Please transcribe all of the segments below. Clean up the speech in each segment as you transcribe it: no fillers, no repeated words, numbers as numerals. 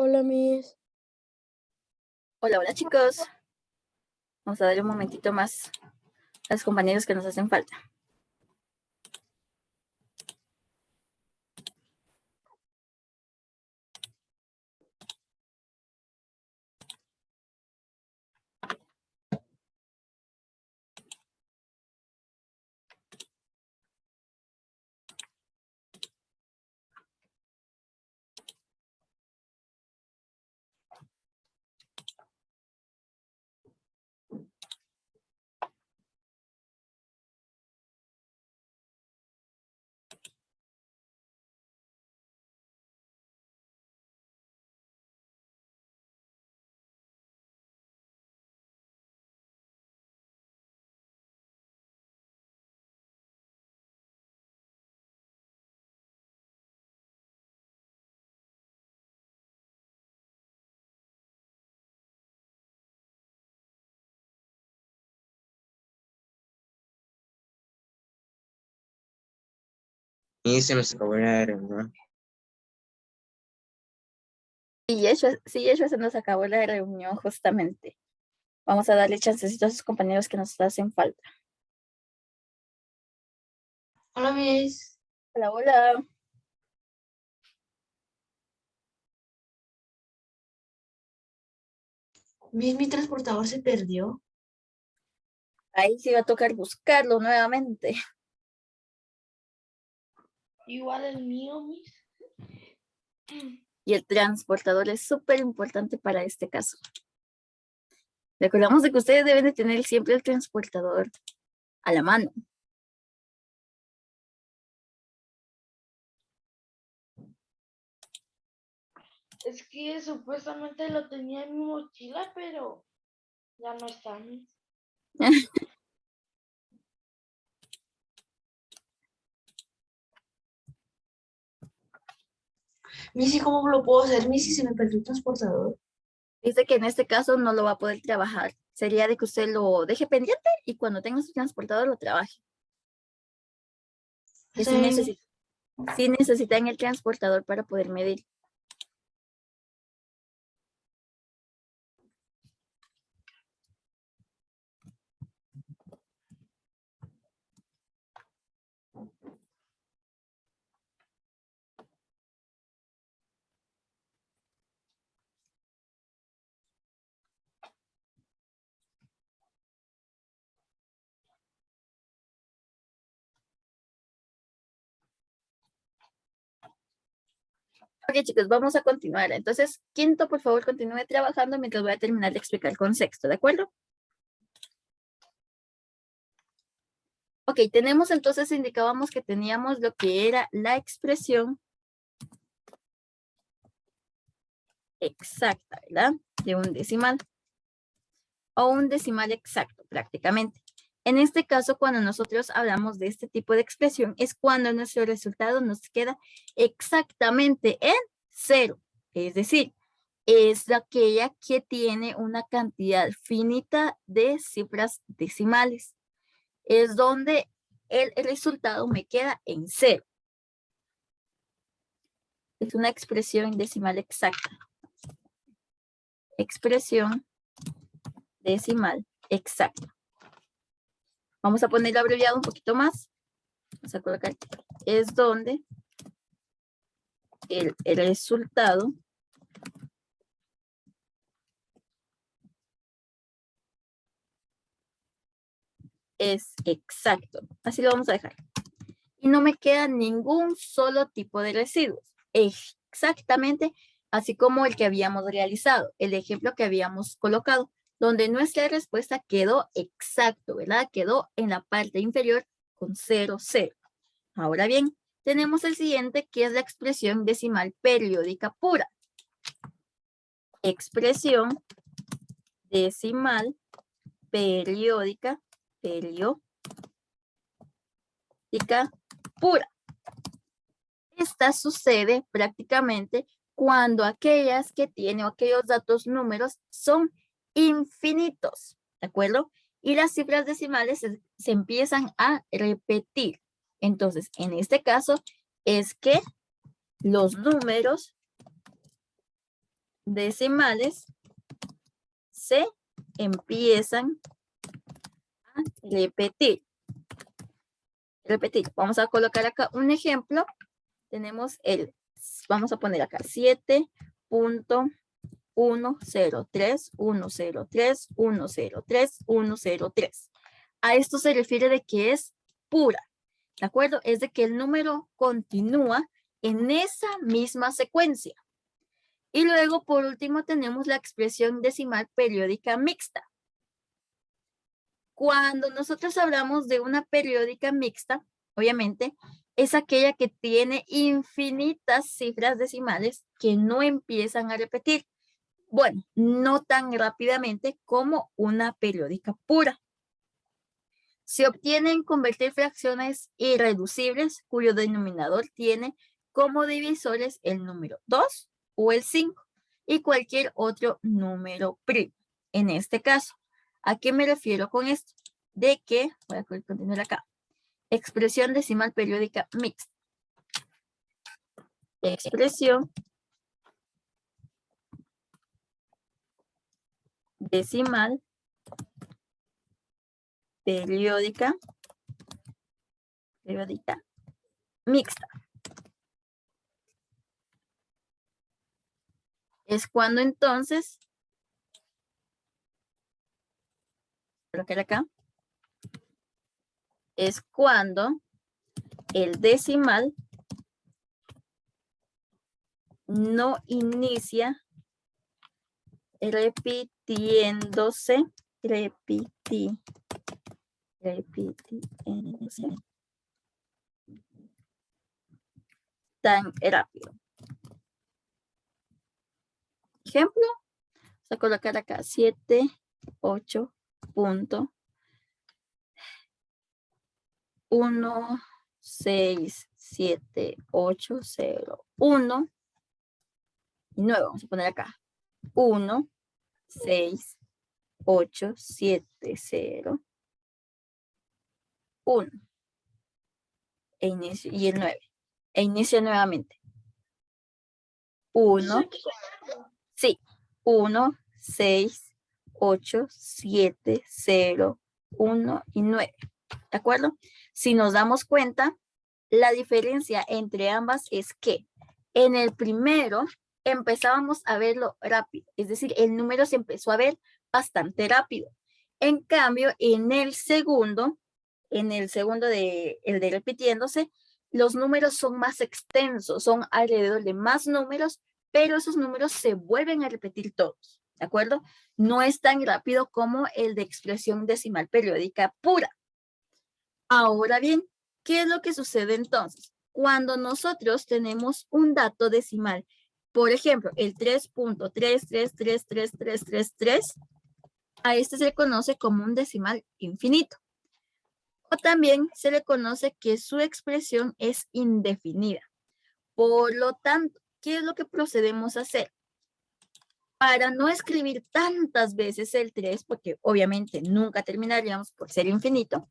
Hola, Miss. Hola, hola chicos. Vamos a darle un momentito más a los compañeros que nos hacen falta. Y se nos acabó la reunión. Sí, Yeshua, se nos acabó la reunión justamente. Vamos a darle chancecito a sus compañeros que nos hacen falta. Hola, Miss. Hola, hola. Miss, mi transportador se perdió. Ahí sí va a tocar buscarlo nuevamente. Igual el mío, Miss. Y el transportador es súper importante para este caso. Recordamos de que ustedes deben de tener siempre el transportador a la mano. Es que supuestamente lo tenía en mi mochila, pero ya no está, Miss. Miss, ¿y cómo lo puedo hacer, Miss, si se me perdió el transportador? Dice que en este caso no lo va a poder trabajar. Sería de que usted lo deje pendiente y cuando tenga su transportador lo trabaje. Que Está bien, Miss. sí necesitan el transportador para poder medir. Ok, chicos, vamos a continuar. Entonces, quinto, por favor, continúe trabajando mientras voy a terminar de explicar con sexto, ¿de acuerdo? Ok, tenemos entonces, indicábamos que teníamos lo que era la expresión exacta, ¿verdad? De un decimal o un decimal exacto, prácticamente. En este caso, cuando nosotros hablamos de este tipo de expresión, es cuando nuestro resultado nos queda exactamente en 0. Es decir, es aquella que tiene una cantidad finita de cifras decimales. Es donde el resultado me queda en 0. Es una expresión decimal exacta. Expresión decimal exacta. Vamos a ponerlo abreviado un poquito más. Vamos a colocar, es donde el resultado es exacto. Así lo vamos a dejar. Y no me queda ningún solo tipo de residuos. Exactamente así como el que habíamos realizado, el ejemplo que habíamos colocado, donde nuestra respuesta quedó exacto, ¿verdad? Quedó en la parte inferior con 0, 0. Ahora bien, tenemos el siguiente que es la expresión decimal periódica pura. Expresión decimal periódica pura. Esta sucede prácticamente cuando aquellas que tienen aquellos datos números son infinitos, ¿de acuerdo? Y las cifras decimales se empiezan a repetir. Entonces, en este caso, es que los números decimales se empiezan a repetir. Vamos a colocar acá un ejemplo. Tenemos vamos a poner acá 7.103.103.103.103. A esto se refiere de que es pura, ¿de acuerdo? Es de que el número continúa en esa misma secuencia. Y luego, por último, tenemos la expresión decimal periódica mixta. Cuando nosotros hablamos de una periódica mixta, obviamente, es aquella que tiene infinitas cifras decimales que no empiezan a repetir. Bueno, no tan rápidamente como una periódica pura. Se obtienen convertir fracciones irreducibles cuyo denominador tiene como divisores el número 2 o el 5 y cualquier otro número primo. En este caso, ¿a qué me refiero con esto? De que, voy a continuar acá, expresión decimal periódica mixta. Expresión decimal periódica mixta. Es cuando entonces, colocar acá, es cuando el decimal no inicia repitiéndose tan rápido. Ejemplo, vamos a colocar acá 7.16780.1 y 9. Vamos a poner acá 16870.1 e inicio, y el 9 e inicia nuevamente 1, sí, 16870.1 y 9, ¿de acuerdo? Si nos damos cuenta, la diferencia entre ambas es que en el primero empezábamos a verlo rápido, es decir, el número se empezó a ver bastante rápido. En cambio, en el segundo de repitiéndose, los números son más extensos, son alrededor de más números, pero esos números se vuelven a repetir todos, ¿de acuerdo? No es tan rápido como el de expresión decimal periódica pura. Ahora bien, ¿qué es lo que sucede entonces? Cuando nosotros tenemos un dato decimal, por ejemplo, el 3.3333333, a este se le conoce como un decimal infinito. O también se le conoce que su expresión es indefinida. Por lo tanto, ¿qué es lo que procedemos a hacer? Para no escribir tantas veces el 3, porque obviamente nunca terminaríamos por ser infinito,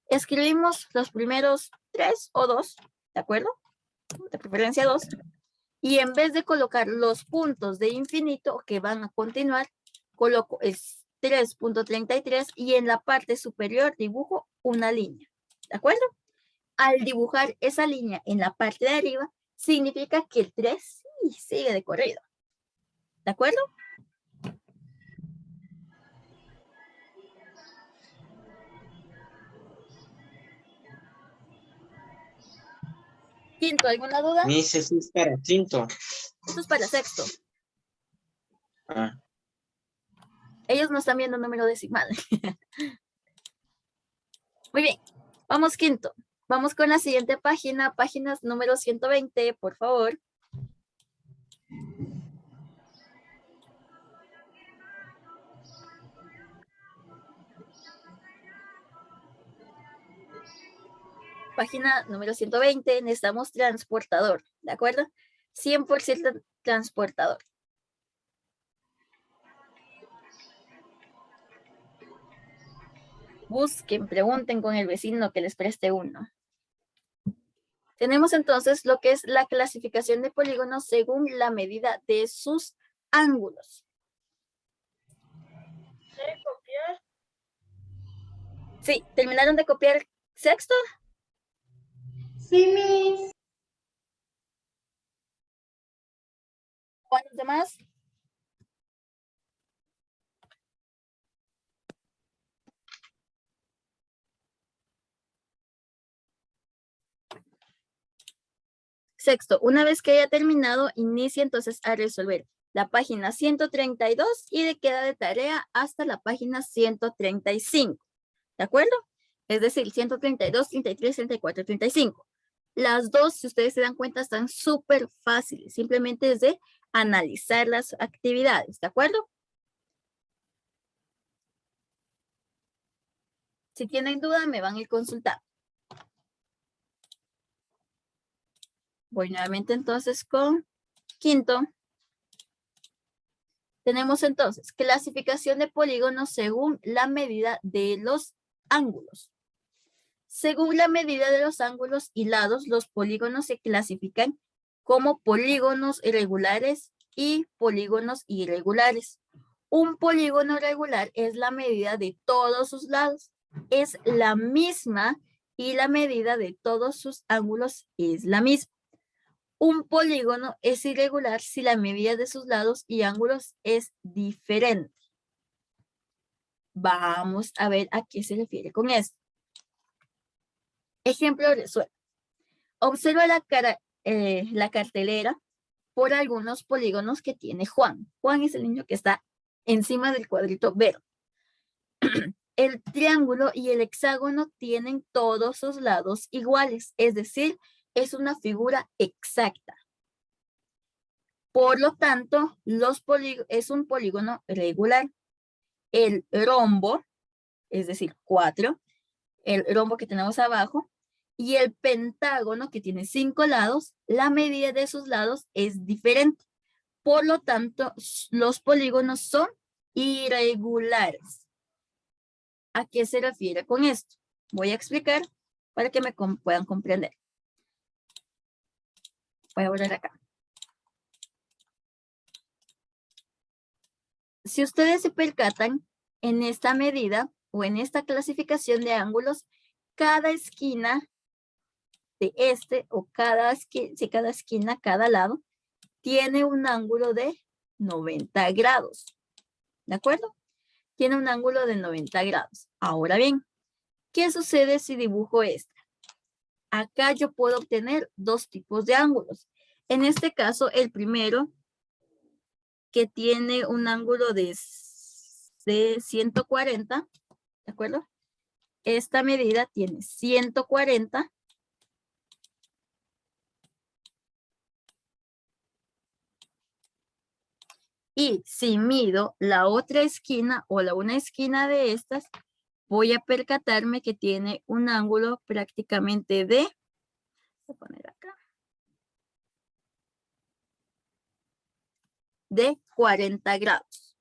escribimos los primeros 3 o 2, ¿de acuerdo? De preferencia 2. Y en vez de colocar los puntos de infinito que van a continuar, coloco el 3.33 y en la parte superior dibujo una línea, ¿de acuerdo? Al dibujar esa línea en la parte de arriba, significa que el 3 sí sigue de corrido, ¿de acuerdo? Quinto, ¿alguna duda? Miss, eso es para quinto. Esto es para sexto. Ah, Ellos no están viendo número decimal. Muy bien, vamos quinto. Vamos con la siguiente página, páginas número 120, por favor. Página número 120, necesitamos transportador, ¿de acuerdo? 100% transportador. Busquen, pregunten con el vecino que les preste uno. Tenemos entonces lo que es la clasificación de polígonos según la medida de sus ángulos. ¿Puede copiar? Sí, ¿terminaron de copiar sexto? Sí, Miss. ¿O los demás? Sexto, una vez que haya terminado, inicie entonces a resolver la página 132 y le queda de tarea hasta la página 135. ¿De acuerdo? Es decir, 132, 33, 34, 35. Las dos, si ustedes se dan cuenta, están súper fáciles. Simplemente es de analizar las actividades. ¿De acuerdo? Si tienen duda, me van a ir consultando. Voy nuevamente entonces con quinto. Tenemos entonces clasificación de polígonos según la medida de los ángulos. Según la medida de los ángulos y lados, los polígonos se clasifican como polígonos regulares y polígonos irregulares. Un polígono regular es la medida de todos sus lados. Es la misma y la medida de todos sus ángulos es la misma. Un polígono es irregular si la medida de sus lados y ángulos es diferente. Vamos a ver a qué se refiere con esto. Ejemplo resuelto. Observa la cartelera por algunos polígonos que tiene Juan. Juan es el niño que está encima del cuadrito verde. El triángulo y el hexágono tienen todos sus lados iguales, es decir, es una figura exacta. Por lo tanto, es un polígono regular. El rombo, es decir, 4, el rombo que tenemos abajo, y el pentágono que tiene 5 lados, la medida de sus lados es diferente. Por lo tanto, los polígonos son irregulares. ¿A qué se refiere con esto? Voy a explicar para que me puedan comprender. Voy a volver acá. Si ustedes se percatan, en esta medida o en esta clasificación de ángulos, cada esquina de cada esquina, cada lado, tiene un ángulo de 90 grados. ¿De acuerdo? Tiene un ángulo de 90 grados. Ahora bien, ¿qué sucede si dibujo esta? Acá yo puedo obtener dos tipos de ángulos. En este caso, el primero, que tiene un ángulo de 140, ¿de acuerdo? Esta medida tiene 140. Y si mido la otra esquina o una esquina de estas, voy a percatarme que tiene un ángulo prácticamente de, voy a poner acá, de 40 grados.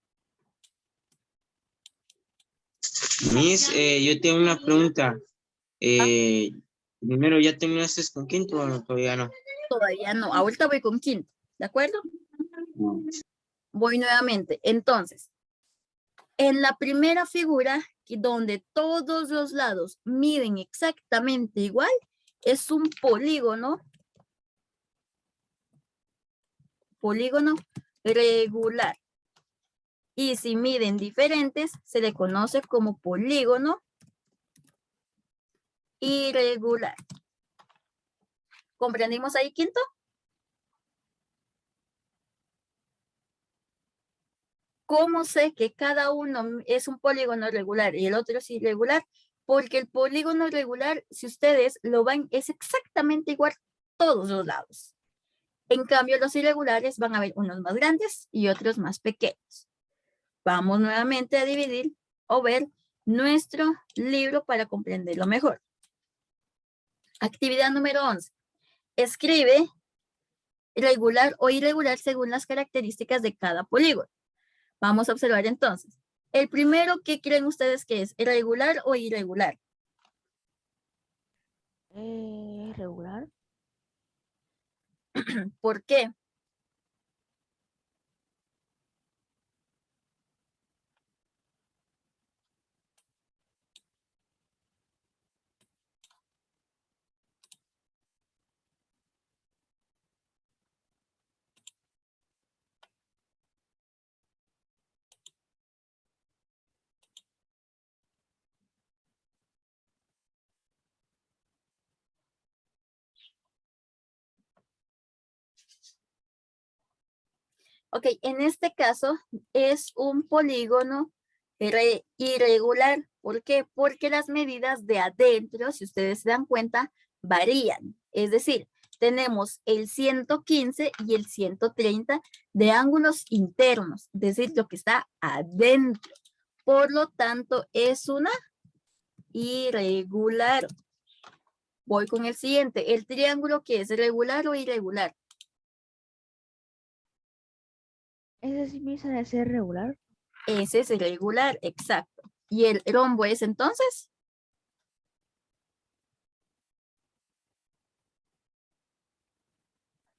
Miss, yo tengo una pregunta. Primero, ¿ya terminaste con quinto o todavía no? Todavía no, ahorita voy con quinto, ¿de acuerdo? Voy nuevamente. Entonces, en la primera figura, donde todos los lados miden exactamente igual, es un polígono regular. Y si miden diferentes, se le conoce como polígono irregular. ¿Comprendimos ahí, quinto? ¿Cómo sé que cada uno es un polígono regular y el otro es irregular? Porque el polígono regular, si ustedes lo ven, es exactamente igual todos los lados. En cambio, los irregulares van a ver unos más grandes y otros más pequeños. Vamos nuevamente a dividir o ver nuestro libro para comprenderlo mejor. Actividad número 11. Escribe regular o irregular según las características de cada polígono. Vamos a observar entonces. El primero, ¿qué creen ustedes que es? ¿Regular o irregular? Regular. ¿Por qué? Ok, en este caso es un polígono irregular. ¿Por qué? Porque las medidas de adentro, si ustedes se dan cuenta, varían. Es decir, tenemos el 115 y el 130 de ángulos internos, es decir, lo que está adentro. Por lo tanto, es una irregular. Voy con el siguiente. ¿El triángulo qué es? ¿Regular o irregular? Ese sí me sale ser regular. Ese es irregular, exacto. ¿Y el rombo es entonces?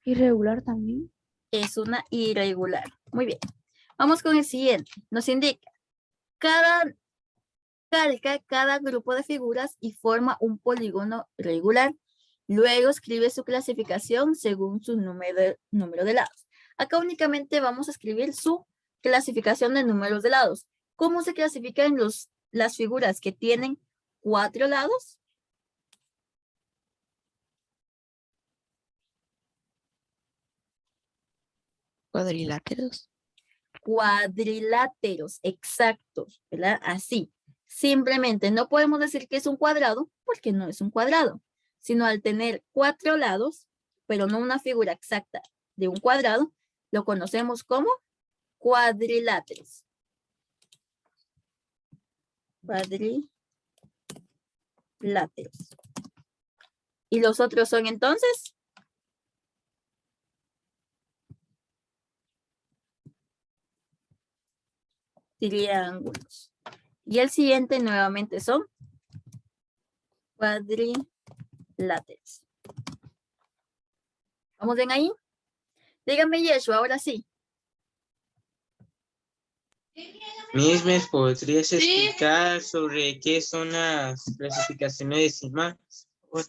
Irregular también. Es una irregular. Muy bien. Vamos con el siguiente. Nos indica, calca cada grupo de figuras y forma un polígono regular. Luego escribe su clasificación según su número de lados. Acá únicamente vamos a escribir su clasificación de números de lados. ¿Cómo se clasifican las figuras que tienen 4 lados? Cuadriláteros. Cuadriláteros, exactos, ¿verdad? Así. Simplemente no podemos decir que es un cuadrado porque no es un cuadrado, sino al tener 4 lados, pero no una figura exacta de un cuadrado, lo conocemos como cuadriláteros. Cuadriláteros. ¿Y los otros son entonces? Triángulos. Y el siguiente nuevamente son cuadriláteros. ¿Vamos bien ahí? Dígame, Yeshua, ahora sí. Miss, ¿me podrías explicar sobre qué son las clasificaciones decimales? Bueno,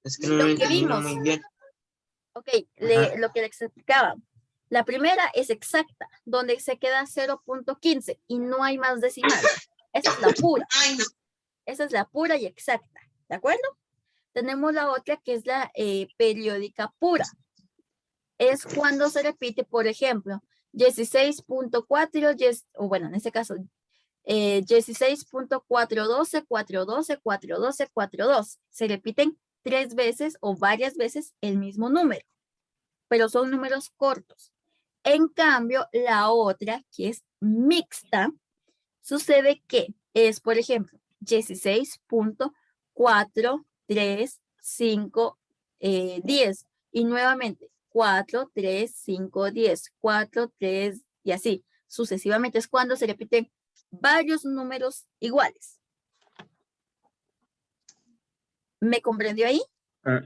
es que no Lo lo que entendí vimos. muy bien. Ok, Ajá. lo que les explicaba. La primera es exacta, donde se queda 0.15 y no hay más decimal. Esa es la pura. Esa es la pura y exacta, ¿de acuerdo? Tenemos la otra que es la periódica pura. Es cuando se repite, por ejemplo, 16.4, o bueno, en este caso, 16.412, 412, 412, 412. Se repiten 3 veces o varias veces el mismo número, pero son números cortos. En cambio, la otra, que es mixta, sucede que es, por ejemplo, 16.43510 y nuevamente 4, 3, 5, 10, 4, 3 y así sucesivamente. Es cuando se repiten varios números iguales. ¿Me comprendió ahí? Ah,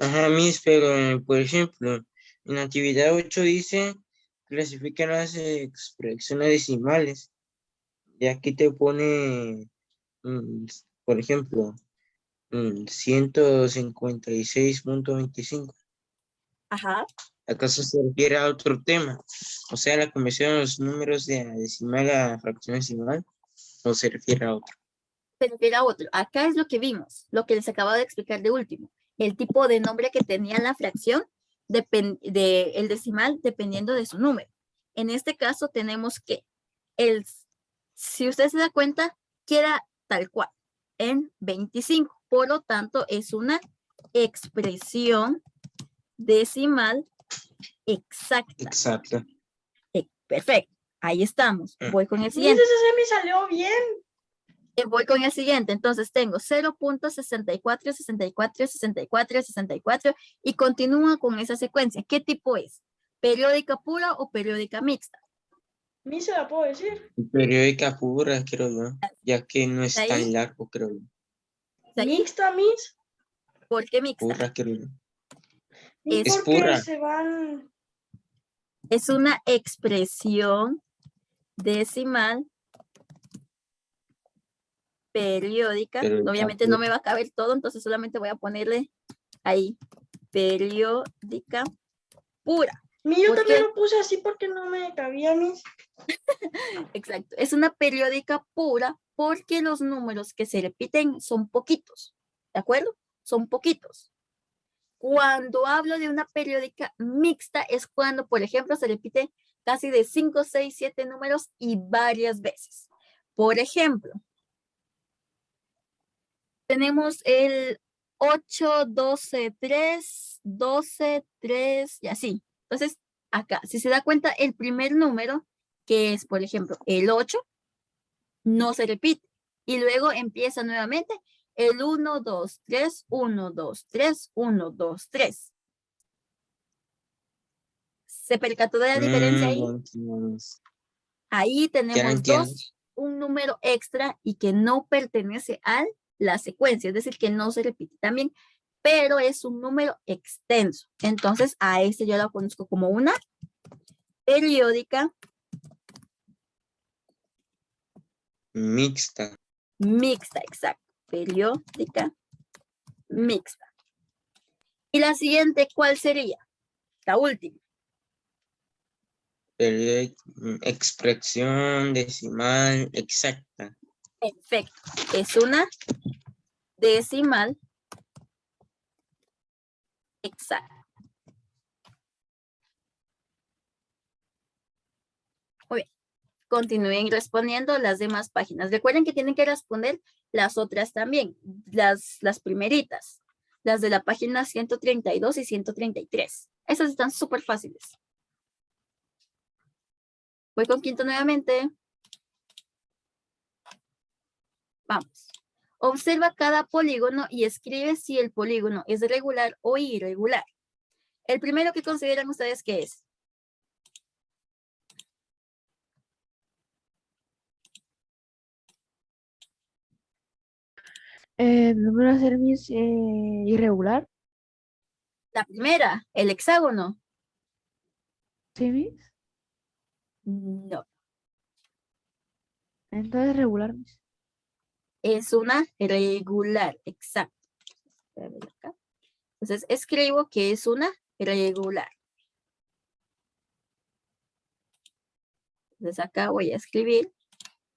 ajá, Miss, pero por ejemplo, en la actividad 8 dice clasifican las expresiones decimales. Y aquí te pone, por ejemplo, 156.25. Ajá. ¿Acaso se refiere a otro tema? O sea, la conversión de los números de decimal a fracción decimal, o se refiere a otro. Se refiere a otro. Acá es lo que vimos, lo que les acabo de explicar de último. El tipo de nombre que tenía la fracción el decimal dependiendo de su número. En este caso tenemos que si usted se da cuenta, queda tal cual en 25. Por lo tanto, es una expresión decimal exacta. Exacto. Perfecto. Ahí estamos. Voy con el Miss, siguiente. ese se me salió bien. Voy con el siguiente. Entonces tengo 0.64, 64, 64, 64 y continúa con esa secuencia. ¿Qué tipo es? ¿Periódica pura o periódica mixta? Miss, se la puedo decir. Periódica pura, creo yo, ya que no es ¿Está tan ahí? largo, creo yo. ¿Está ahí? Mixta, Miss. ¿Por qué mixta? Pura, creo yo. Miss, Es porque pura. se van. Es una expresión decimal periódica. Periódica Obviamente no pura. me va a caber todo, entonces solamente voy a ponerle ahí periódica pura. Miss, yo ¿Por también qué? lo puse así porque no me cabía, Miss. Exacto. Es una periódica pura porque los números que se repiten son poquitos. ¿De acuerdo? Son poquitos. Cuando hablo de una periódica mixta es cuando, por ejemplo, se repite casi de 5, 6, 7 números y varias veces. Por ejemplo, tenemos el 8, 12, 3, 12, 3 y así. Entonces, acá, si se da cuenta, el primer número, que es, por ejemplo, el 8, no se repite. Y luego empieza nuevamente el 1, 2, 3, 1, 2, 3, 1, 2, 3. ¿Se percató de la diferencia Ya ahí? entiendo. Ahí Ya lo tenemos entiendo. un número extra y que no pertenece a la secuencia, es decir, que no se repite también, pero es un número extenso. Entonces, a este yo lo conozco como una periódica Mixta. mixta, exacto. Periódica mixta. Y la siguiente, ¿cuál sería? La última. Expresión decimal exacta. Perfecto. Es una decimal exacta. Muy bien. Continúen respondiendo las demás páginas. Recuerden que tienen que responder las otras también, las primeritas, las de la página 132 y 133. Esas están súper fáciles. Voy con quinto nuevamente. Vamos. Observa cada polígono y escribe si el polígono es regular o irregular. El primero que consideran ustedes que es. Número a ser mis irregular. La primera, el hexágono. ¿Sí, mis? No, Entonces regular, mis. es una regular, exacto. Espérame acá. Entonces escribo que es una regular. Entonces acá voy a escribir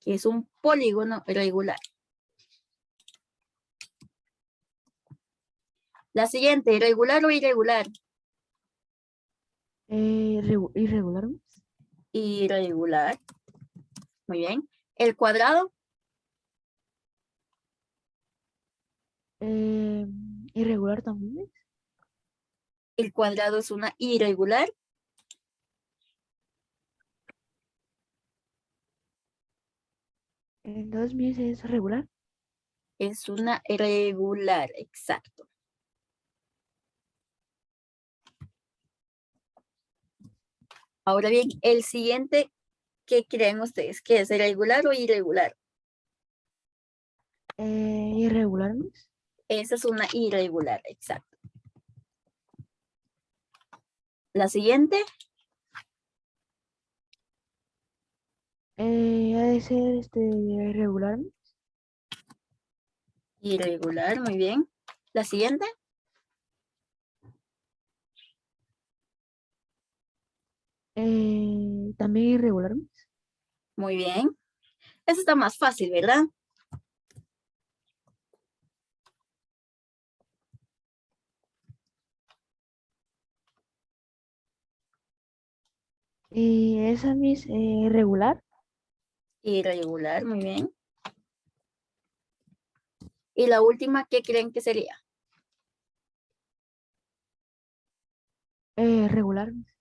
que es un polígono regular. La siguiente, irregular o irregular. Irregular, mis. Irregular. Muy bien. El cuadrado. Irregular también, mis. El cuadrado es una irregular. Entonces mis es regular. Es una regular, exacto. Ahora bien, el siguiente, ¿qué creen ustedes? ¿Qué es regular o irregular? Irregular, mis. Esa es una irregular, exacto. La siguiente, Ha de ser regular, mis. irregular, muy bien. La siguiente, También irregular, mis. muy bien. Esa está más fácil, ¿verdad? Y esa mis regular. Irregular, muy bien. Y la última, ¿qué creen que sería? Regular, mis.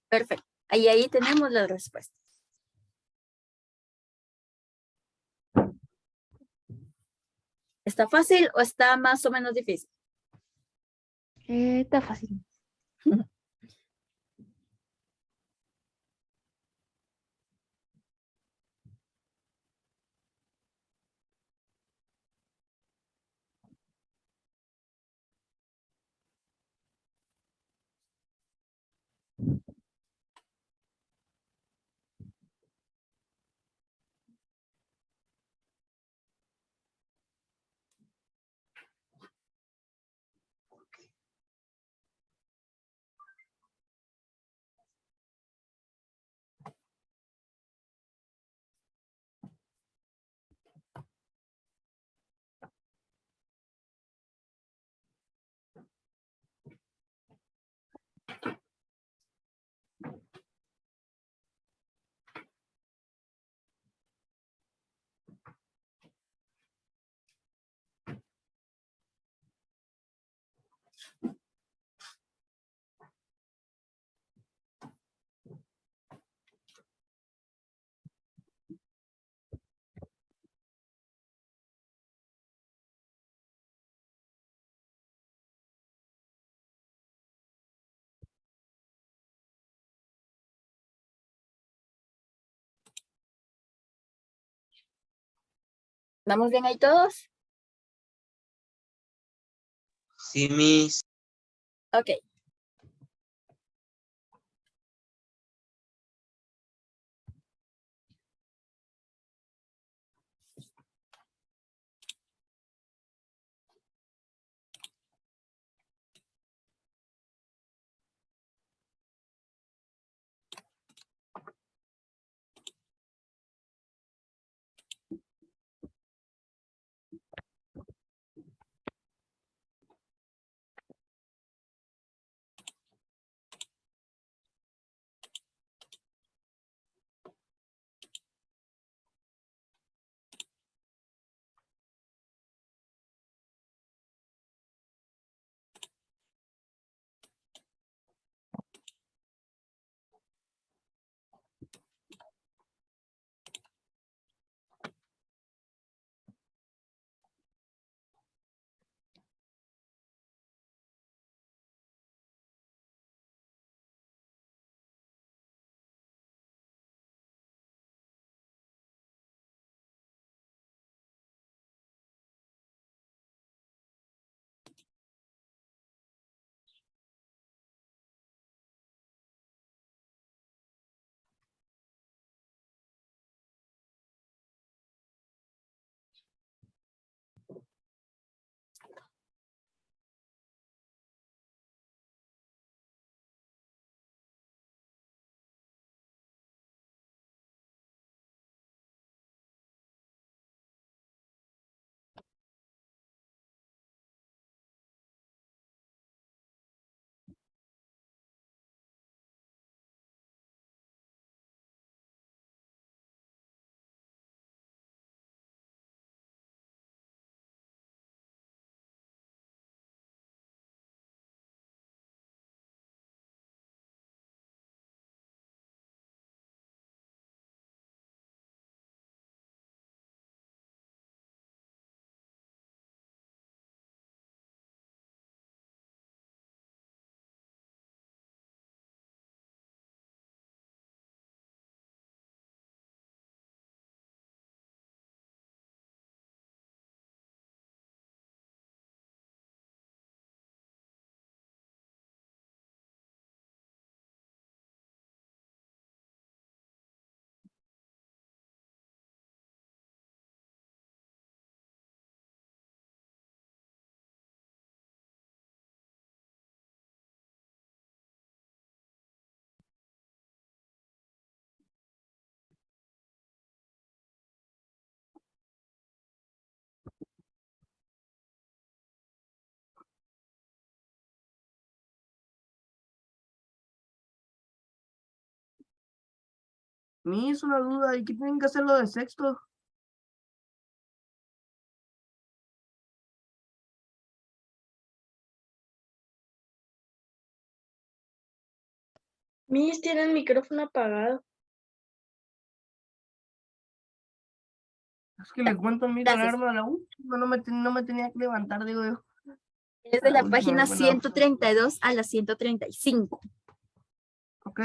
Perfecto. Ahí tenemos las respuestas. ¿Está fácil o está más o menos difícil? Está fácil. ¿Vamos bien ahí todos? Sí, Miss. Ok. Me hizo una duda, ¿y qué tienen que hacer lo de sexto? Miss tiene el micrófono apagado. Es que le cuento, mira, la Gracias. alarma de la U, no me tenía que levantar, digo yo. Es de la Última, página bueno, 132 a la 135. ok.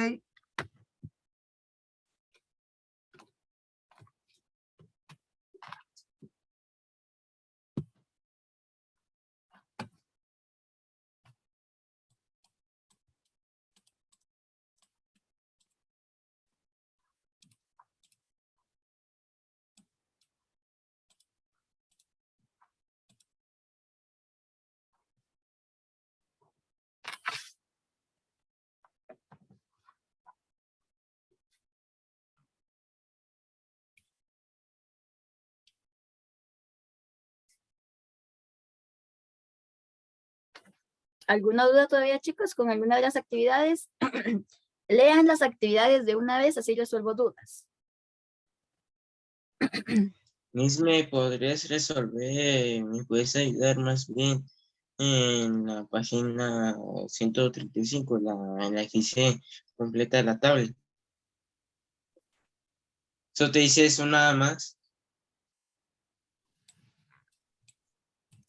¿Alguna duda todavía, chicos, con alguna de las actividades? Lean las actividades de una vez, así resuelvo dudas. Miss, ¿me podrías resolver, me puedes ayudar más bien en la página 135, en la que dice completa la tabla? Eso te dice eso nada más.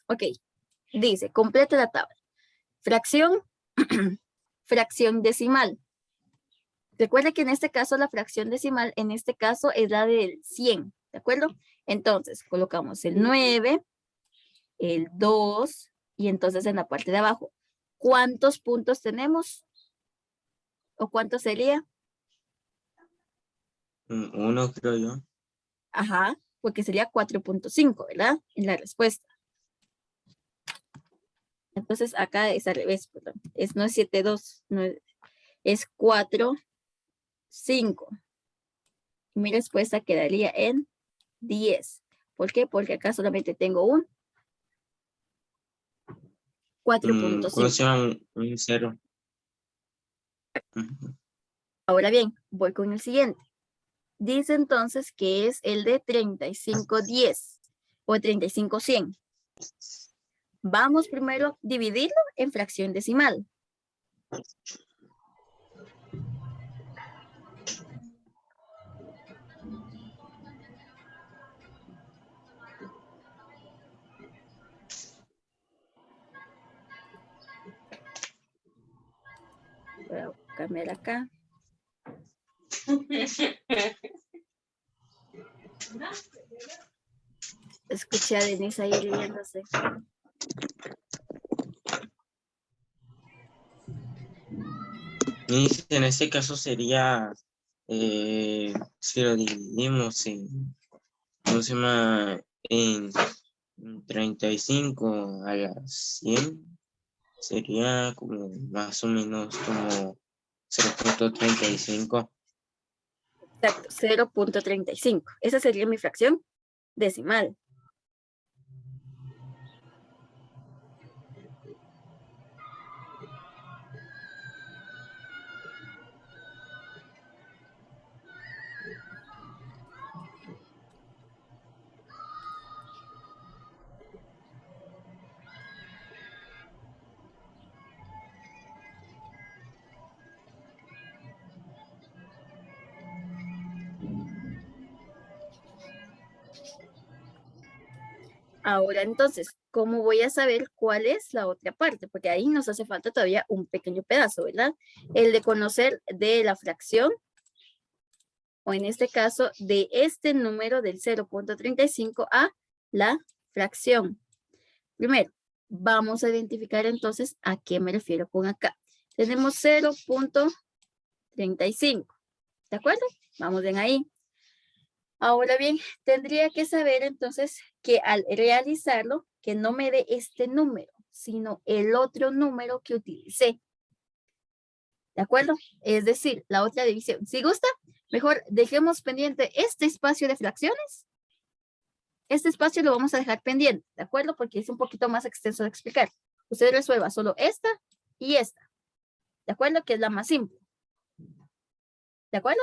Ok, dice, complete la tabla. Fracción, fracción decimal. Recuerda que en este caso la fracción decimal, en este caso es la del 100, ¿de acuerdo? Entonces, colocamos el 9, el 2, y entonces en la parte de abajo, ¿cuántos puntos tenemos? ¿O cuánto sería? 1, creo yo. Ajá, porque sería 4.5, ¿verdad? En la respuesta. Entonces acá es al revés, perdón. No es 7.2, no es 4.5. Mi respuesta quedaría en 10. ¿Por qué? Porque acá solamente tengo un 4.5. ¿Cómo se llama? Un 0. Ahora bien, voy con el siguiente. Dice entonces que es el de 3510 o 35100. Vamos primero a dividirlo en fracción decimal. Voy a cambiar acá. Escuché a Denise ahí riéndose. Y en este caso sería, si lo dividimos en, ¿cómo se llama? En 35 a las 100, sería como más o menos como 0.35. Exacto, 0.35. Esa sería mi fracción decimal. Ahora entonces, ¿cómo voy a saber cuál es la otra parte? Porque ahí nos hace falta todavía un pequeño pedazo, ¿verdad? El de conocer de la fracción, o en este caso, de este número del 0.35 a la fracción. Primero, vamos a identificar entonces a qué me refiero con acá. Tenemos 0.35, ¿de acuerdo? Vamos bien ahí. Ahora bien, tendría que saber entonces que al realizarlo, que no me dé este número, sino el otro número que utilicé. ¿De acuerdo? Es decir, la otra división. Si gusta, mejor dejemos pendiente este espacio de fracciones. Este espacio lo vamos a dejar pendiente, ¿de acuerdo? Porque es un poquito más extenso de explicar. Usted resuelva solo esta y esta. ¿De acuerdo? Que es la más simple. ¿De acuerdo?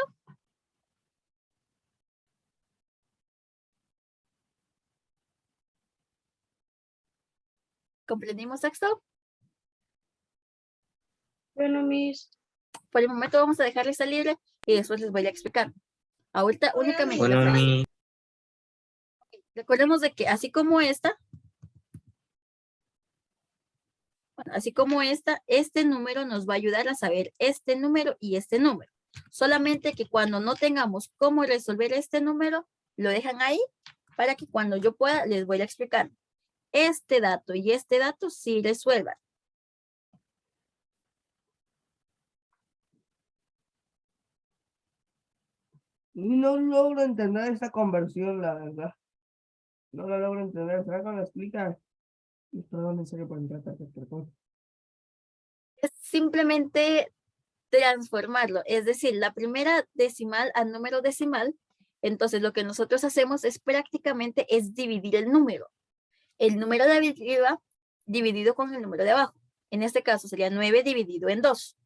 ¿Comprendimos esto? Bueno, Miss. Por el momento vamos a dejarle salir y después les voy a explicar. Ahorita únicamente la Bueno, fracción. Recordemos de que así como esta, este número nos va a ayudar a saber este número y este número. Solamente que cuando no tengamos cómo resolver este número, lo dejan ahí para que cuando yo pueda les voy a explicar. Este dato y este dato sí resuelvan. Y no logro entender esta conversión, la verdad. No la logro entender. ¿Será que me explica? Y perdón, en serio, por entrar perdón. Es simplemente transformarlo, es decir, la primera decimal al número decimal. Entonces lo que nosotros hacemos es prácticamente es dividir el número de arriba dividido con el número de abajo. En este caso sería 9 dividido en 2.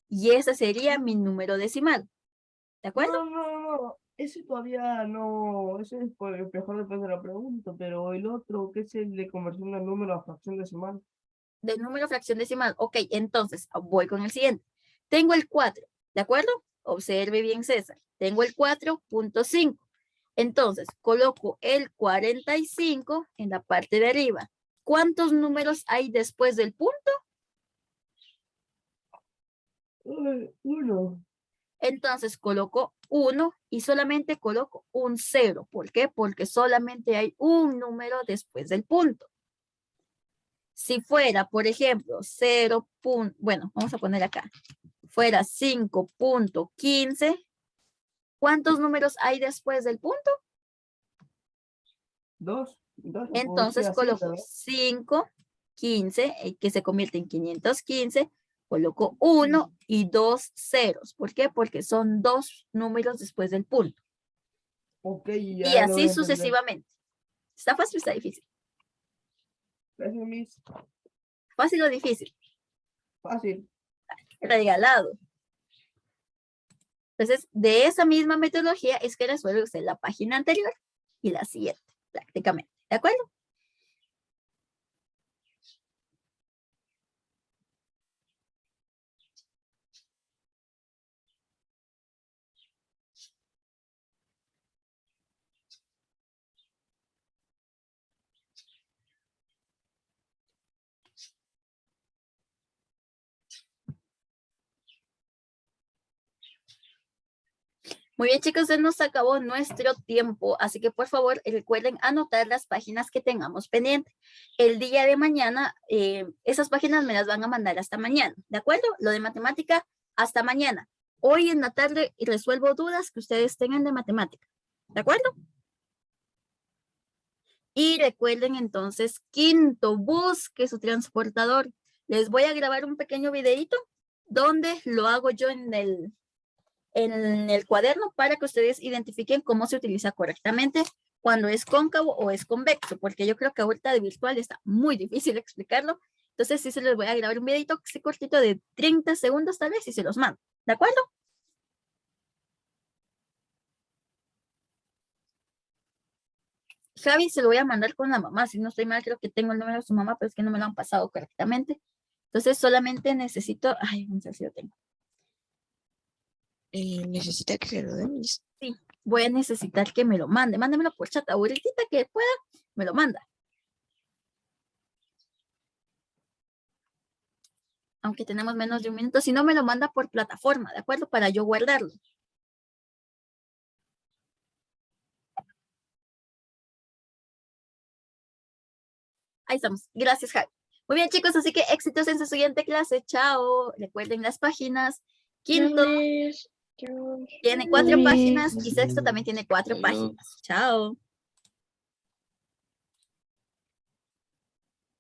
Y ese sería mi número decimal. ¿De acuerdo? No. Ese todavía no. Ese es por el mejor después de la pregunta. Pero el otro, que es el de conversión de número a fracción decimal. De número a fracción decimal. Ok, entonces voy con el siguiente. Tengo el 4, ¿de acuerdo? Observe bien, César. Tengo el 4.5. Entonces, coloco el 45 en la parte de arriba. ¿Cuántos números hay después del punto? Uno. Entonces coloco 1 y solamente coloco un 0. ¿Por qué? Porque solamente hay un número después del punto. Si fuera, por ejemplo, 0. Bueno, vamos a poner acá. Fuera 5.15. ¿Cuántos números hay después del punto? 2. Entonces, Entonces coloco 5, 15, que se convierte en 515. Coloco 1 y 2 ceros. ¿Por qué? Porque son 2 números después del punto. Ok, Y ya lo voy así a entender. sucesivamente. ¿Está fácil o está difícil? Gracias, Miss. ¿Fácil o difícil? Fácil. Regalado. Entonces, de esa misma metodología es que resuelve usted la página anterior y la siguiente, prácticamente. ¿De acuerdo? Muy bien, chicos, se nos acabó nuestro tiempo, así que por favor recuerden anotar las páginas que tengamos pendiente. El día de mañana, esas páginas me las van a mandar hasta mañana, ¿de acuerdo? Lo de matemática, hasta mañana. Hoy en la tarde resuelvo dudas que ustedes tengan de matemática, ¿de acuerdo? Y recuerden entonces, quinto, busque su transportador. Les voy a grabar un pequeño videito donde lo hago yo en el cuaderno para que ustedes identifiquen cómo se utiliza correctamente cuando es cóncavo o es convexo, porque yo creo que ahorita de virtual está muy difícil explicarlo. Entonces sí se les voy a grabar un videito así cortito de 30 segundos tal vez y se los mando. ¿De acuerdo? Javi se lo voy a mandar con la mamá. Si no estoy mal, creo que tengo el número de su mamá, pero es que no me lo han pasado correctamente. Entonces solamente necesito... Ay, vamos a ver si lo tengo. Necesita que se lo den. Sí, voy a necesitar que me lo mande. Mándemelo por chat. Ahorita que pueda, me lo manda. Aunque tenemos menos de un minuto, si no me lo manda por plataforma, ¿de acuerdo? Para yo guardarlo. Ahí estamos. Gracias, Javi. Muy bien, chicos, así que éxitos en su siguiente clase. Chao. Recuerden las páginas. Quinto Lunes, Dios. tiene 4 Luis. páginas y sexto también tiene 4 Adiós. páginas. Chao.